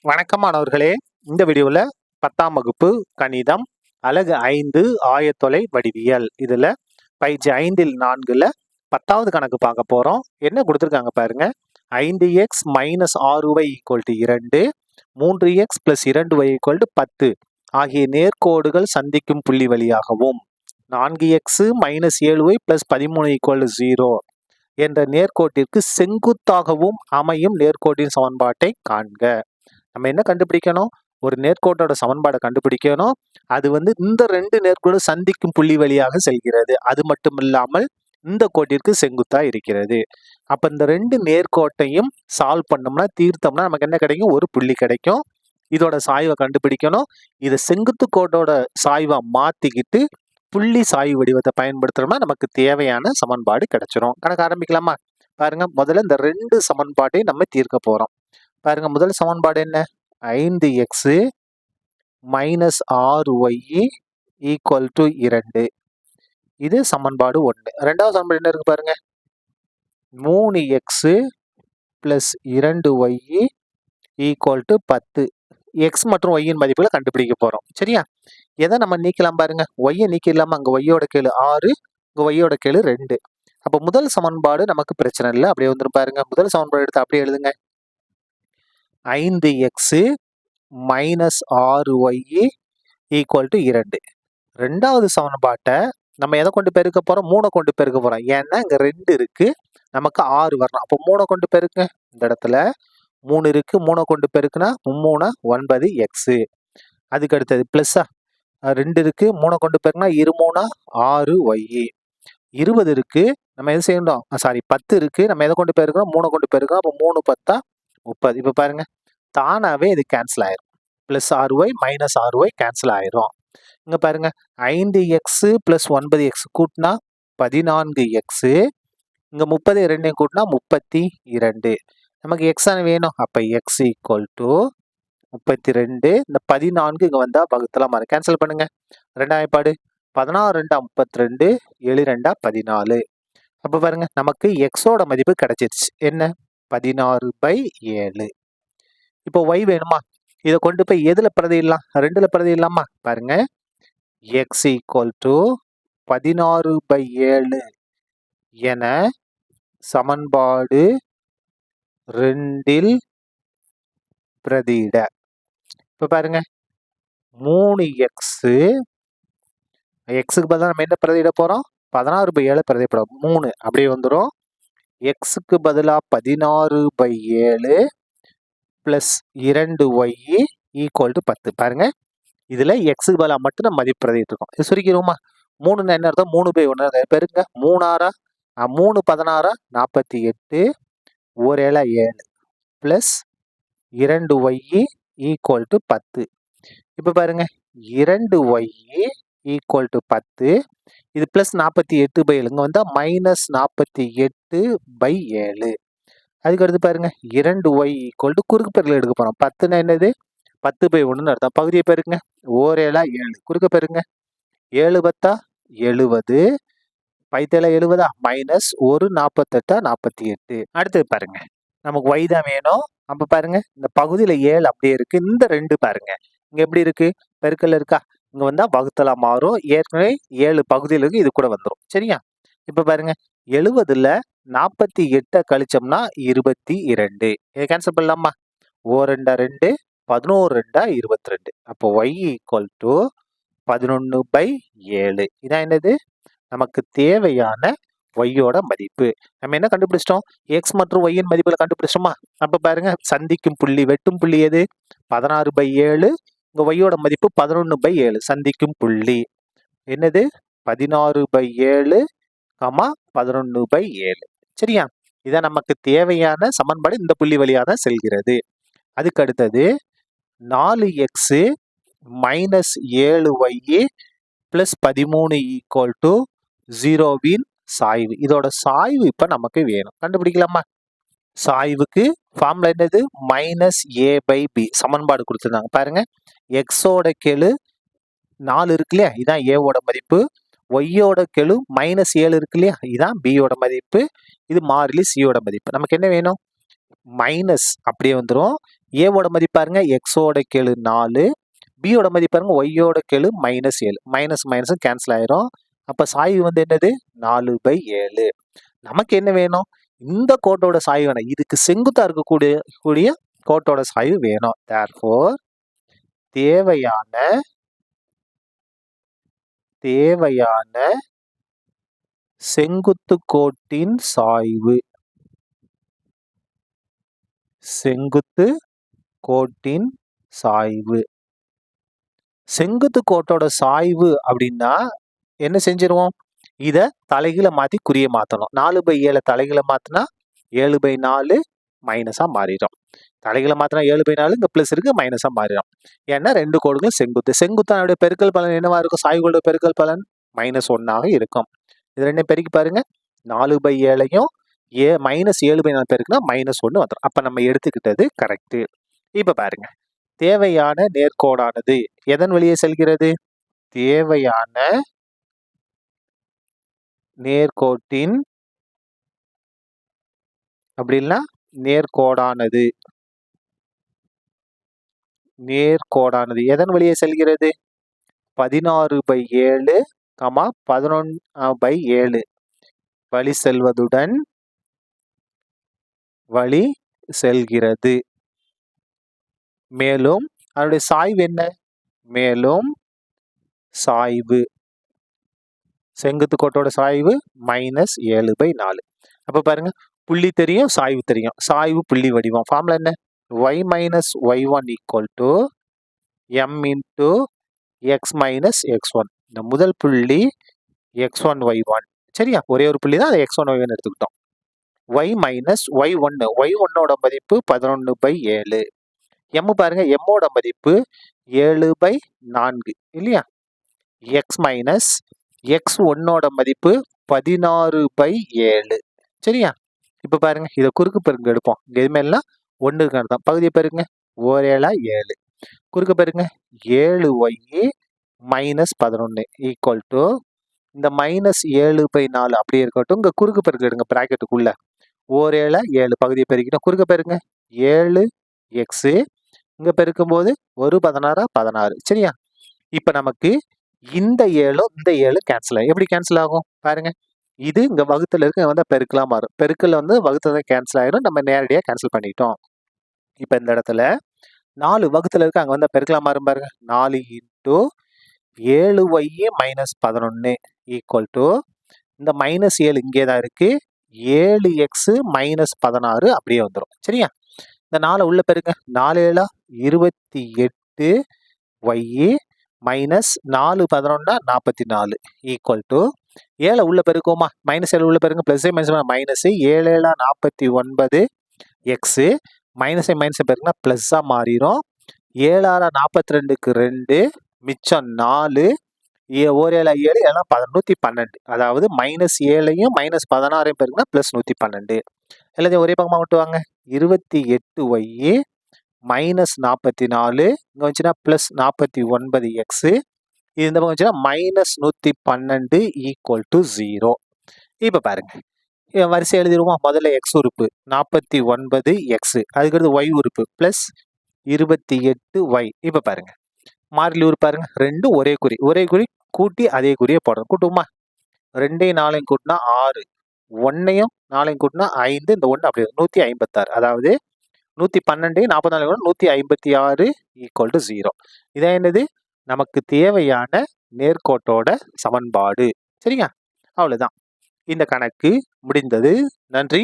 வணக்கம் மாணவர்களே. இந்த வீடியோவில் 10ஆம் வகுப்பு கணிதம் அலகு 5 ஆயத்தொலை வடிவியல் இதில் பயிற்சி 5ல் 4ல் 10வது கணக்கு பார்க்க போகிறோம். என்ன கொடுத்துருக்காங்க பாருங்க. 5x - 6y = 2, 3x + 2y = 10 ஆகிய நேர்கோடுகள் சந்திக்கும் புள்ளி வழியாகவும் 4x - 7y + 13 = 0 என்ற நேர்கோட்டிற்கு செங்குத்தாகவும் அமையும் நேர்கோட்டின் சமன்பாட்டை காண்க. நம்ம என்ன கண்டுபிடிக்கணும்? ஒரு நேர்கோட்டோட சமன்பாடை கண்டுபிடிக்கணும். அது இந்த 2 நேர்கோடு சந்திக்கும் புள்ளி வழியாக செல்கிறது. அது மட்டும் இல்லாமல் இந்த கோட்டிற்கு செங்குத்தா இருக்கிறது. அப்ப இந்த 2 நேர்கோட்டையும் சால்வ் பண்ணோம்னா, தீர்த்தோம்னா நமக்கு என்ன கிடைக்கும்? ஒரு புள்ளி கிடைக்கும். இதோட சாய்வை கண்டுபிடிக்கணும். இதை செங்குத்து கோட்டோட சாய்வா மாத்திக்கிட்டு புள்ளி சாய்வு வடிவத்தை பயன்படுத்துறோம்னா நமக்கு தேவையான சமன்பாடு கிடைச்சிரும். கணக்கு ஆரம்பிக்கலாமா? பாருங்க, முதல்ல இந்த 2 சமன்பாட்டையும் நம்ம தீர்க்க போறோம். பாருங்க, முதல் சமன்பாடு என்ன? 5x - 6y = 2. இது சமன்பாடு 1. ரெண்டாவது சமன்பாடு என்ன இருக்கு பாருங்க. 3x + 2y = 10. x மற்றும் y இன் மதிப்புகளை கண்டுபிடிக்க போறோம். சரியா? எதை நம்ம நீக்கலாம் பாருங்க. y நீக்கிடலாமா? அங்க y யோட கெழு 6, இங்க y யோட கெழு 2. அப்ப முதல் சமன்பாடு நமக்கு பிரச்சனை இல்லை, அப்படியே வந்துரும் பாருங்க. முதல் சமன்பாடு எடுத்து அப்படியே எழுதுங்க. 5x - 6y = 2. ரெண்டாவது சமன்பாட்டை நம்ம எதை கொண்டு பெருக்க போறோம்? 3 கொண்டு பெருக்க போறோம். ஏன்னா இங்க 2 இருக்கு, நமக்கு 6 வரணும். அப்போ 3 கொண்டு பெருக்க. இந்த இடத்துல 3 இருக்கு, 3 கொண்டு பெருக்குனா 3 9x. அதுக்கு அடுத்தது பிளஸ்ஸா 2 இருக்கு, 3 கொண்டு பெருக்குனா 2 6y. 20 இருக்கு, நம்ம எது செய்யணும்? 10 இருக்கு, நம்ம எதை கொண்டு பெருக்கிறோம்? 3 கொண்டு பெருக்கிறோம். அப்போ 3 10 30. இப்போ பாருங்க, தானாவே இது கேன்சல் ஆயிரும். பிளஸ் 6y - 6y கேன்சல் ஆயிரும். இங்க பாருங்க, 5x + 9x கூட்டினா 14x. இங்க 30 2 கூட்டினா 32. நமக்கு x வேணும். அப்ப x = 32. இந்த 14 இங்க வந்தா வகுத்தலாம் மாறும். கேன்சல் பண்ணுங்க. ரெண்டாம் வாய்ப்பாடு 16 2 32, 7 2 14. அப்ப பாருங்க, நமக்கு x ஓட மதிப்பு கிடைச்சிருச்சு. என்ன? 16/7. இப்போ y வேணுமா? இதை கொண்டு போய் எதுல பிரதியிடலாம்? 2ல பிரதியிடலாமா? பாருங்க, x = 16/7 என சமன்பாடு 2ல் பிரதியிட. இப்ப பாருங்க, 3x க்கு பதிலாக நம்ம என்ன பிரதியிட போறோம்? 16/7 பிரதியிட 3 அப்படியே வந்துடும். x க்கு பதிலாக 16/7 + 2y = 10. பாருங்க, இதுல x க்கு பதிலாக மட்டும் நம்ம மதிப்பு பிரதிட்டு இருக்கோம். இது சுருக்கிடுவோமா? 3 என்ன அர்த்தம்? 3/1 பெருங்க. 3 3 16 48, 1 7 + 2y = 10. இப்ப பாருங்க, 2y = 10. இது பிளஸ் 48/7 இங்க வந்தா -48/7. அதுக்கு அடுத்து பாருங்க, 2y = குறுக்கு பெருக்கல் எடுக்க போறோம். 10ன்னா என்னது? 10/1 அர்த்தம். பகுதியை பெருங்க. 1 7 குறுக்க பெருங்க. 7 10 70, 5 70 -1 48 48. அடுத்தது பாருங்க, நமக்கு y தான் வேணும். அப்ப பாருங்க, இந்த பகுதியில 7 அப்படியே இருக்கு. இந்த 2 பாருங்க, இங்க எப்படி இருக்கு? பெருக்கல் இருக்கா? இங்க வந்தா வகுத்தலா மாறும். ஏற்கனவே 7 பகுதியில் இருக்கு, இது கூட வந்துடும். சரியா? இப்ப பாருங்க, 70ல 48 கழிச்சோம்னா 22. இதை கேன்சல் பண்ணலாமா? 1 2 11 22. அப்போ y = 11/7. இதான் என்னது? நமக்கு தேவையான y யோட மதிப்பு. நம்ம என்ன கண்டுபிடிச்சிட்டோம்? x மற்றும் y இன் மதிப்புகளை கண்டுபிடிச்சோமா? அப்ப பாருங்க, சந்திக்கும் புள்ளி, வெட்டும் புள்ளி எது? 16/7. இங்க y யோட மதிப்பு 11/7. சந்திக்கும் புள்ளி என்னது? 16/7, 11/7. சரியா? இதான் நமக்கு தேவையான சமன்பாடு. இந்த புள்ளி வழியாக தான் செல்கிறது. அதுக்கு அடுத்தது 4x - 7y + 13 = 0வின் சாய்வு. இதோட சாய்வு இப்ப நமக்கு வேணும். கண்டுபிடிக்கலாமா? சாய்வுக்கு ஃபார்முலா என்னது? -a/b. சமன்பாடு கொடுத்துருந்தாங்க பாருங்க. x ஓட கெழு 4 இருக்கு இல்லையா? இதான் a ஓட மதிப்பு. y யோட கெழு -7 இருக்கு இல்லையா? இதான் b யோட மதிப்பு. இது மாறிலி c யோட மதிப்பு. நமக்கு என்ன வேணும்? மைனஸ் அப்படியே வந்துடும். ஏவோட மதிப்பு பாருங்க எக்ஸோட கெழு 4, பியோட மதிப்பு பாருங்க ஒய்யோட கெழு -7. மைனஸ் மைனஸும் கேன்சல் ஆயிரும். அப்ப சாய்வு வந்து என்னது 4/7. நமக்கு என்ன வேணும்? இந்த கோட்டோட சாய்வு வேணும். இதுக்கு செங்குத்தா இருக்கக்கூடிய கோட்டோட சாய்வு வேணும். therefore தேவையான செங்குத்து கோட்டின் சாய்வு செங்குத்து கோட்டோட சாய்வு அப்படின்னா என்ன செஞ்சிருவோம்? இத தலைகீழ மாத்தி குறிய மாத்தணும். 4/7 தலைகீழ மாத்தினா 7/4 மைனஸா மாறிடும். தலைகீழ மாத்தினா 7/4 இங்க பிளஸ் இருக்கு மைனஸா மாறிடும். ஏன்னா 2 கோடுகள் செங்குத்தானுடைய பெருக்கல் பலன் என்னவா இருக்கும்? சாய்வுகளோட பெருக்கல் பலன் -1 இருக்கும். இது ரெண்டையும் பெருக்கி பாருங்க. 4/7ஐயும் -7/4 பெருக்குனா -1 வந்துடும். அப்ப நம்ம எடுத்துக்கிட்டது கரெக்ட். இப்ப பாருங்க, தேவையான நேர்கோடானது எதன் வழியே செல்கிறது? தேவையான நேர்கோட்டின் அப்படின்னா நேர்கோடானது எதன் வழியே செல்கிறது? 16/7, 11/7 வழி செல்கிறது. மேலும் அதனுடைய சாய்வு என்ன? மேலும் சாய்வு செங்குத்து கோட்டோட சாய்வு -7/4. அப்ப பாருங்க, புள்ளி தெரியும், சாய்வு தெரியும். சாய்வு புள்ளி வடிவம். ஃபார்முலா என்ன? y - y1 = m × x - x1. இந்த முதல் புள்ளி x1 y1. சரியா? ஒரே ஒரு புள்ளி தான், அதை x1 y1 எடுத்துக்கிட்டோம். y - y1 ஓட மதிப்பு 11/7. m பாருங்க, m ஓட மதிப்பு 7/4 இல்லையா? x - x1 ஓட மதிப்பு 16/7. சரியா? இப்ப பாருங்க, இத குறுக்கு பெருக்கல் எடுப்போம். இங்க எதுவுமே இல்ல, 1 இருக்கிறது தான். பகுதியை பெருக்குங்க. 1 7 7. குறுக்க பெருக்குங்க. 7y -11 = இந்த -7/4 அப்படியே இருக்கட்டும். இங்க குறுக்கு பெருக்கல் எடுங்க பிராக்கெட்டுக்குள்ள. 1 7 7 பகுதியை பெருக்கிட்டோம். குறுக்க பெருக்குங்க. 7x இங்க பெருக்கும் போது 1 16 16. சரியா? இப்ப நமக்கு இந்த 7ம் இந்த 7 கேன்சல் ஆகும். எப்படி கேன்சல் ஆகும் பாருங்க. இது இங்க வகுத்துல இருக்கு, வந்து பெருக்கலா மாறும். பெருக்கல் வந்து வகுத்துல கேன்சல் ஆயிரும். நம்ம நேரடியா கேன்சல் பண்ணிட்டோம். இப்ப இந்த இடத்துல 4 வகுத்துல இருக்கு, அங்க வந்து பெருக்கலா மாறும் பாருங்க. 4 × 7y -11 = இந்த -7 இங்கே தான் இருக்கு. 7x -16 அப்படியே வந்துடும். சரியா? இந்த 4 உள்ள பெருங்க. 4 7 28y -4 11 44 = 7 உள்ள பெருக்குமா? -7 உள்ள பெருங்க. பிளஸ் -7 7 7 49 x மைனஸ் பெருக்குனா பிளஸ்ஸா மாறிடும். 7 6 42க்கு 2 மிச்சம் 4 1 7 7 எல்லாம் 112. அதாவது -7ஐயும் -16ஐயும் பெருக்குனா +112. எல்லாத்தையும் ஒரே பக்கமா கொண்டு வாங்க. 28y -44 இங்க வந்துச்சுன்னா +49x. இது இந்த பக்கம் வந்துச்சுன்னா -112 = 0. இப்ப பாருங்க, வரிசை எழுதிடுவோம். முதல்ல x உறுப்பு 49x, அதுக்கடுத்து y உறுப்பு +28y. இப்ப பாருங்க, மாறிலி உறுப்பு பாருங்க, ரெண்டும் ஒரே குறி கூட்டி அதே குறியை போடணும். கூட்டுமா? 2யும் 4யும் கூட்டினா 6, 1யும் 4யும் கூட்டினா 5, இந்த 1 அப்படியே 156. அதாவது 112 44 156 = 0. இதான் என்னது? நமக்கு தேவையான நேர்கோட்டோட சமன்பாடு. சரிங்க? அவ்வளவுதான். இந்த கணக்கு முடிந்தது. நன்றி.